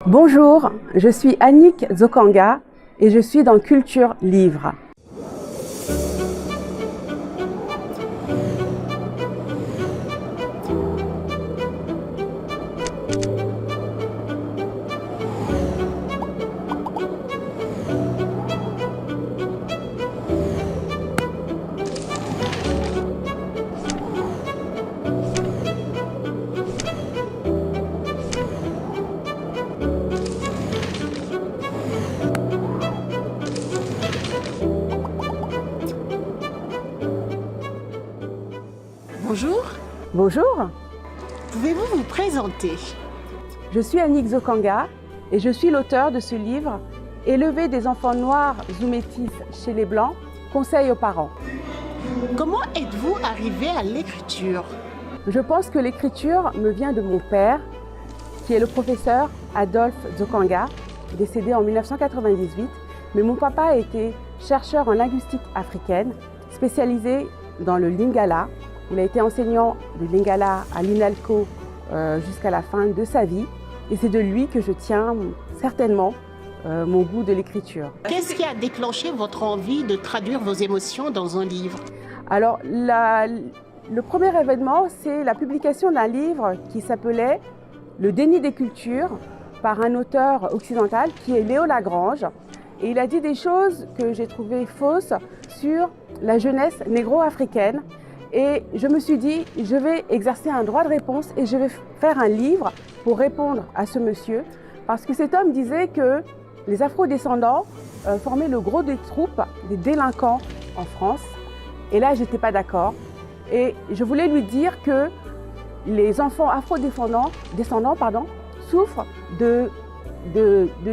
Bonjour, je suis Annick Zokanga et je suis dans Culture Livre. Bonjour, Bonjour, pouvez-vous vous présenter? je suis Annick Zokanga et je suis l'auteur de ce livre « Élever des enfants noirs ou métis chez les Blancs, conseils aux parents ». Comment êtes-vous arrivé à l'écriture? Je pense que l'écriture me vient de mon père, qui est le professeur Adolphe Zokanga, décédé en 1998. Mais mon papa était chercheur en linguistique africaine, spécialisé dans le lingala. Il a été enseignant de lingala à l'INALCO jusqu'à la fin de sa vie. Et c'est de lui que je tiens certainement mon goût de l'écriture. Qu'est-ce qui a déclenché votre envie de traduire vos émotions dans un livre? Alors, le premier événement, c'est la publication d'un livre qui s'appelait « Le déni des cultures » par un auteur occidental qui est Léo Lagrange. Et il a dit des choses que j'ai trouvées fausses sur la jeunesse négro-africaine. Et je me suis dit, je vais exercer un droit de réponse et je vais faire un livre pour répondre à ce monsieur. Parce que cet homme disait que les afro-descendants formaient le gros des troupes des délinquants en France. Et là, je n'étais pas d'accord. Et je voulais lui dire que les enfants afro-descendants souffrent de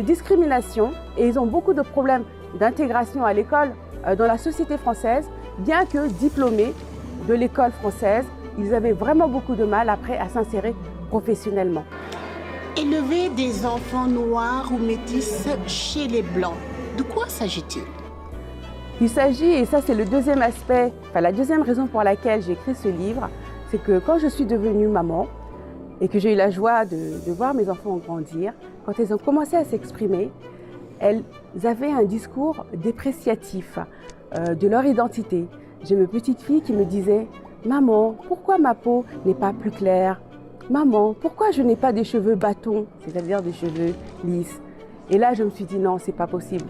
discrimination et ils ont beaucoup de problèmes d'intégration à l'école dans la société française, bien que diplômés de l'école française, ils avaient vraiment beaucoup de mal après à s'insérer professionnellement. Élever des enfants noirs ou métis chez les Blancs, de quoi s'agit-il? Il s'agit, et ça c'est le deuxième aspect, la deuxième raison pour laquelle j'ai écrit ce livre, c'est que quand je suis devenue maman et que j'ai eu la joie de voir mes enfants grandir, quand elles ont commencé à s'exprimer, elles avaient un discours dépréciatif de leur identité. J'ai mes petites filles qui me disaient « Maman, pourquoi ma peau n'est pas plus claire? Maman, pourquoi je n'ai pas des cheveux bâtons, c'est-à-dire des cheveux lisses ?» Et là, je me suis dit « Non, c'est pas possible.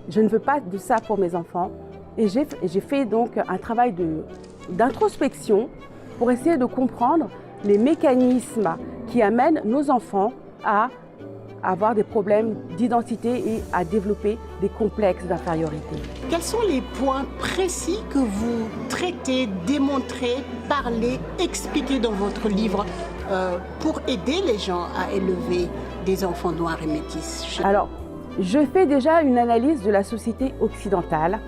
Je ne veux pas de ça pour mes enfants. » Et j'ai fait donc un travail d'introspection pour essayer de comprendre les mécanismes qui amènent nos enfants à avoir des problèmes d'identité et à développer des complexes d'infériorité. Quels sont les points précis que vous traitez, démontrez, parlez, expliquez dans votre livre pour aider les gens à élever des enfants noirs et métis? Alors, je fais déjà une analyse de la société occidentale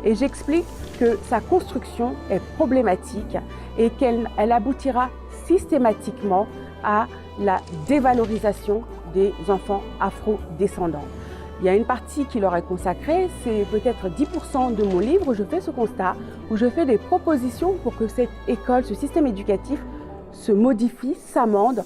et j'explique que sa construction est problématique et qu'elle aboutira systématiquement à la dévalorisation des enfants afro-descendants. Il y a une partie qui leur est consacrée, c'est peut-être 10% de mon livre où je fais ce constat, où je fais des propositions pour que cette école, ce système éducatif se modifie, s'amende,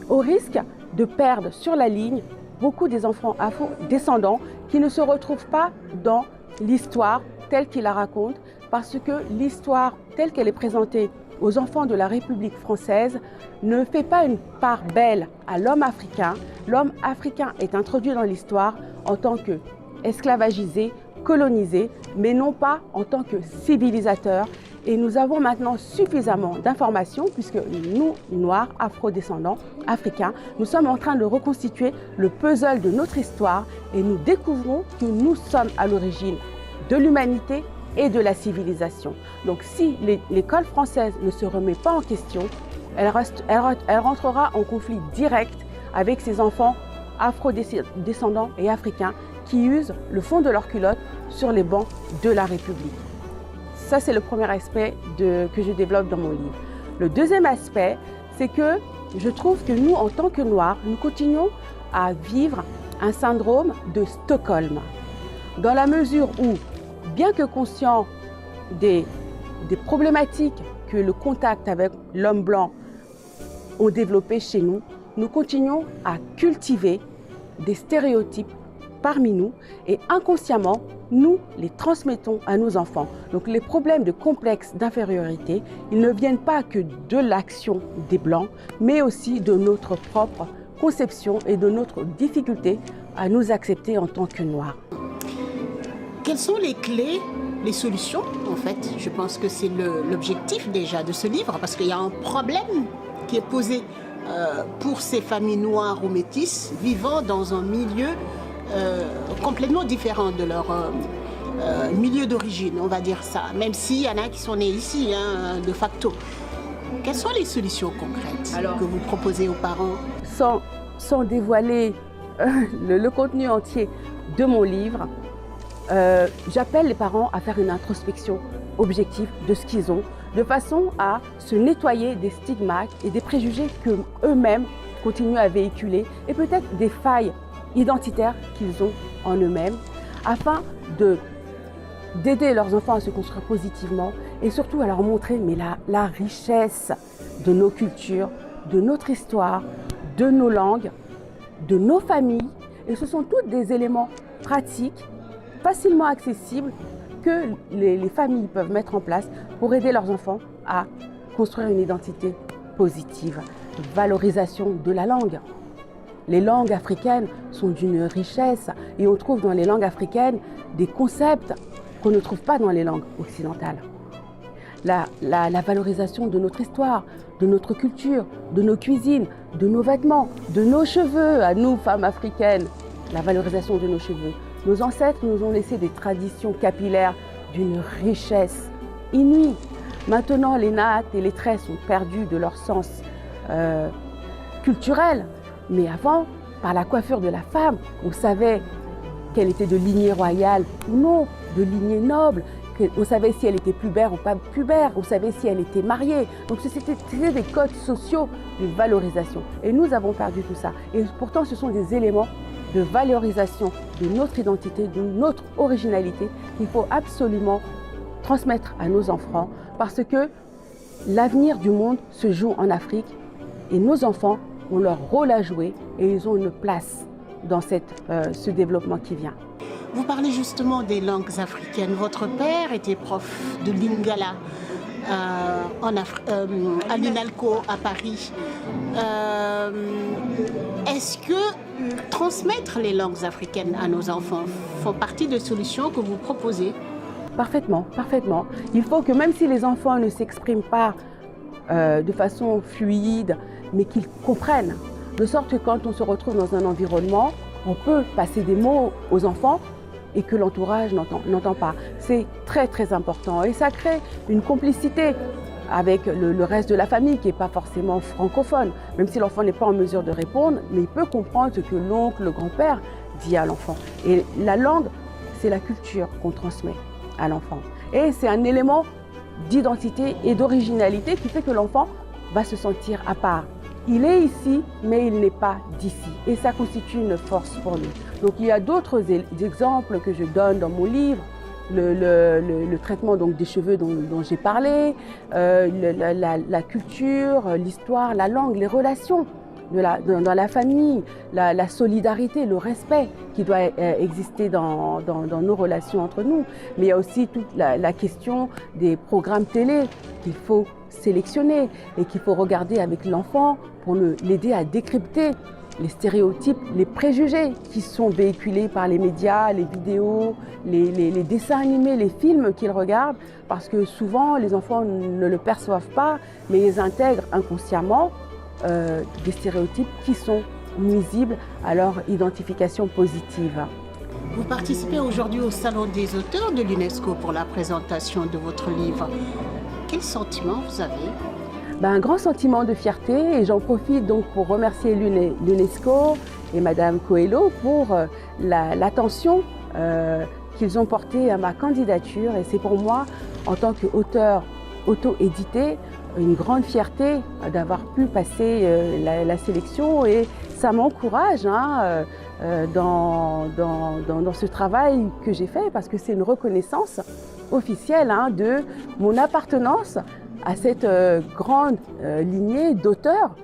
au risque de perdre sur la ligne beaucoup des enfants afro-descendants qui ne se retrouvent pas dans l'histoire telle qu'ils la racontent, parce que l'histoire telle qu'elle est présentée aux enfants de la République française ne fait pas une part belle à l'homme africain. L'homme africain est introduit dans l'histoire en tant qu'esclavagisé, colonisé, mais non pas en tant que civilisateur. Et nous avons maintenant suffisamment d'informations puisque nous, Noirs, afro-descendants, africains, nous sommes en train de reconstituer le puzzle de notre histoire et nous découvrons que nous sommes à l'origine de l'humanité et de la civilisation. Donc si l'école française ne se remet pas en question, elle rentrera en conflit direct avec ces enfants afro-descendants et africains qui usent le fond de leur culotte sur les bancs de la République. Ça, c'est le premier aspect que je développe dans mon livre. Le deuxième aspect, c'est que je trouve que nous, en tant que Noirs, nous continuons à vivre un syndrome de Stockholm. Dans la mesure où, bien que conscients des problématiques que le contact avec l'homme blanc ont développées chez nous, nous continuons à cultiver des stéréotypes parmi nous et inconsciemment, nous les transmettons à nos enfants. Donc les problèmes de complexe d'infériorité, ils ne viennent pas que de l'action des Blancs, mais aussi de notre propre conception et de notre difficulté à nous accepter en tant que Noirs. Quelles sont les clés, les solutions en fait? Je pense que c'est l'objectif déjà de ce livre, parce qu'il y a un problème qui est posé pour ces familles noires ou métisses vivant dans un milieu complètement différent de leur milieu d'origine, on va dire ça, même s'il y en a qui sont nés ici, hein, de facto. Quelles sont les solutions concrètes que vous proposez aux parents? Sans dévoiler le contenu entier de mon livre, j'appelle les parents à faire une introspection objective de ce qu'ils ont, de façon à se nettoyer des stigmates et des préjugés qu'eux-mêmes continuent à véhiculer et peut-être des failles identitaires qu'ils ont en eux-mêmes, afin d'aider leurs enfants à se construire positivement et surtout à leur montrer la richesse de nos cultures, de notre histoire, de nos langues, de nos familles. Et ce sont tous des éléments pratiques, facilement accessibles, que les familles peuvent mettre en place pour aider leurs enfants à construire une identité positive. Valorisation de la langue. Les langues africaines sont d'une richesse et on trouve dans les langues africaines des concepts qu'on ne trouve pas dans les langues occidentales. La valorisation de notre histoire, de notre culture, de nos cuisines, de nos vêtements, de nos cheveux, à nous, femmes africaines. La valorisation de nos cheveux. Nos ancêtres nous ont laissé des traditions capillaires d'une richesse inouïe. Maintenant, les nattes et les traits sont perdus de leur sens culturel. Mais avant, par la coiffure de la femme, on savait qu'elle était de lignée royale ou non, de lignée noble. On savait si elle était pubère ou pas pubère, on savait si elle était mariée. Donc c'était des codes sociaux de valorisation. Et nous avons perdu tout ça. Et pourtant, ce sont des éléments de valorisation de notre identité, de notre originalité qu'il faut absolument transmettre à nos enfants parce que l'avenir du monde se joue en Afrique et nos enfants ont leur rôle à jouer et ils ont une place dans ce développement qui vient. Vous parlez justement des langues africaines. Votre père était prof de Lingala à l'INALCO à Paris. Est-ce que transmettre les langues africaines à nos enfants font partie des solutions que vous proposez? Parfaitement, parfaitement. Il faut que même si les enfants ne s'expriment pas de façon fluide, mais qu'ils comprennent, de sorte que quand on se retrouve dans un environnement, on peut passer des mots aux enfants et que l'entourage n'entend pas. C'est très très important et ça crée une complicité avec le reste de la famille qui n'est pas forcément francophone, même si l'enfant n'est pas en mesure de répondre, mais il peut comprendre ce que l'oncle, le grand-père dit à l'enfant. Et la langue, c'est la culture qu'on transmet à l'enfant. Et c'est un élément d'identité et d'originalité qui fait que l'enfant va se sentir à part. Il est ici, mais il n'est pas d'ici. Et ça constitue une force pour lui. Donc il y a d'autres exemples que je donne dans mon livre. Le traitement donc, des cheveux dont j'ai parlé, la culture, l'histoire, la langue, les relations dans la famille, la solidarité, le respect qui doit exister dans nos relations entre nous. Mais il y a aussi toute la question des programmes télé qu'il faut sélectionner et qu'il faut regarder avec l'enfant pour l'aider à décrypter les stéréotypes, les préjugés qui sont véhiculés par les médias, les vidéos, les dessins animés, les films qu'ils regardent, parce que souvent les enfants ne le perçoivent pas, mais ils intègrent inconsciemment des stéréotypes qui sont nuisibles à leur identification positive. Vous participez aujourd'hui au Salon des auteurs de l'UNESCO pour la présentation de votre livre. Quel sentiment vous avez ? Un grand sentiment de fierté et j'en profite donc pour remercier l'UNESCO et Madame Coelho pour l'attention qu'ils ont portée à ma candidature et c'est pour moi, en tant qu'auteur auto-édité, une grande fierté d'avoir pu passer la sélection et ça m'encourage dans ce travail que j'ai fait parce que c'est une reconnaissance officielle de mon appartenance à cette grande lignée d'auteurs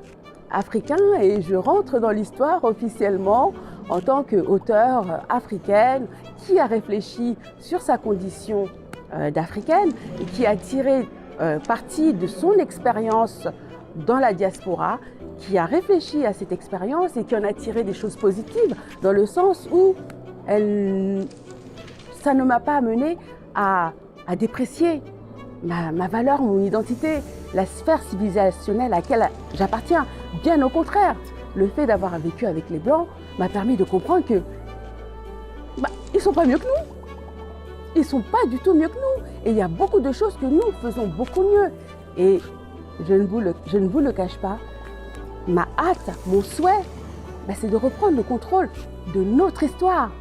africains et je rentre dans l'histoire officiellement en tant qu'auteure africaine qui a réfléchi sur sa condition d'africaine et qui a tiré parti de son expérience dans la diaspora, qui a réfléchi à cette expérience et qui en a tiré des choses positives, dans le sens où ça ne m'a pas amené à déprécier ma valeur, mon identité, la sphère civilisationnelle à laquelle j'appartiens. Bien au contraire, le fait d'avoir vécu avec les Blancs m'a permis de comprendre que ils ne sont pas mieux que nous. Ils ne sont pas du tout mieux que nous. Et il y a beaucoup de choses que nous faisons beaucoup mieux. Et je ne vous le cache pas, ma hâte, mon souhait, c'est de reprendre le contrôle de notre histoire.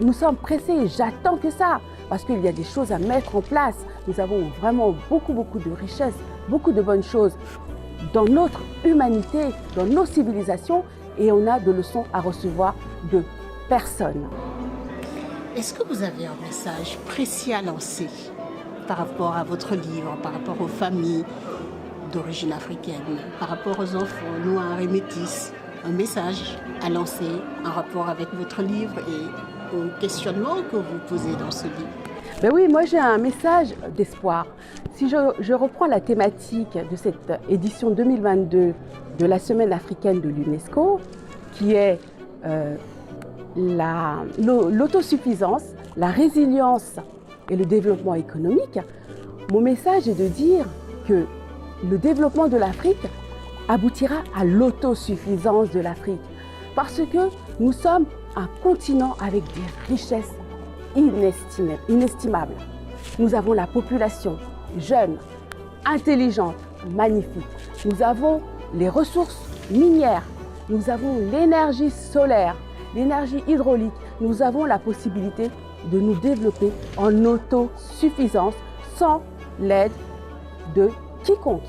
Nous sommes pressés, j'attends que ça, parce qu'il y a des choses à mettre en place. Nous avons vraiment beaucoup de richesses, beaucoup de bonnes choses dans notre humanité, dans nos civilisations, et on a de leçons à recevoir de personne. Est-ce que vous avez un message précis à lancer par rapport à votre livre, par rapport aux familles d'origine africaine, par rapport aux enfants noirs et métis? Un message à lancer en rapport avec votre livre et aux questionnements que vous posez dans ce livre? Oui, moi j'ai un message d'espoir. Si je reprends la thématique de cette édition 2022 de la Semaine africaine de l'UNESCO, qui est l'autosuffisance, la résilience et le développement économique, mon message est de dire que le développement de l'Afrique aboutira à l'autosuffisance de l'Afrique. Parce que nous sommes un continent avec des richesses inestimables. Nous avons la population jeune, intelligente, magnifique. Nous avons les ressources minières. Nous avons l'énergie solaire, l'énergie hydraulique. Nous avons la possibilité de nous développer en autosuffisance sans l'aide de quiconque.